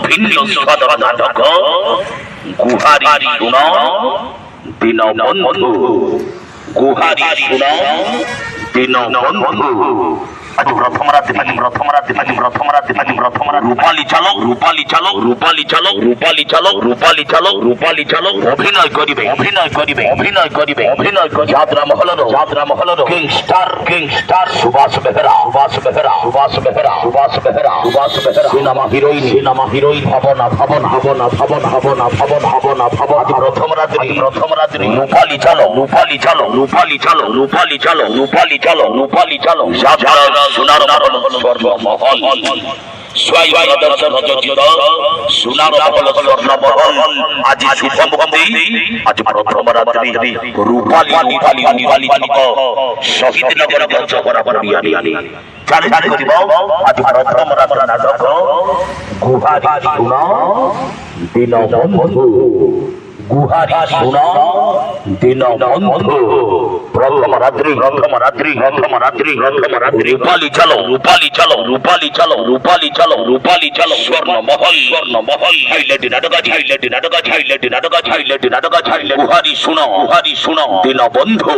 ভিন্ন সদর নাটক গুহারি শুন দীনবন্ধু, গুহারি শুন দীনবন্ধু। আজ প্রথম রাত্রি রূপালী চালক রূপালী চালক অভিনয় করিবে যাত্রা মহলর কিংস্টার সুভাষ বেহেরা সিনেমা হিরোইন ভাবনা আজ প্রথম রাত্রি রূপালী চালক সোনার স্বর্ণমহল আজ শুভমুক্তি, আজ প্রথম রাত্রি রূপালী শহীদনগর গঞ্জ বরাবর বিয়ানি আজ প্রথম রাত্রি নাটক গুহারি শুন দীনবন্ধু, গুহারি শুন দীনবন্ধু। প্রথম রাত্রি রূপালী চালক স্বর্ণমহল হাইলাইট নাটক গুহারি শুন দীনবন্ধু।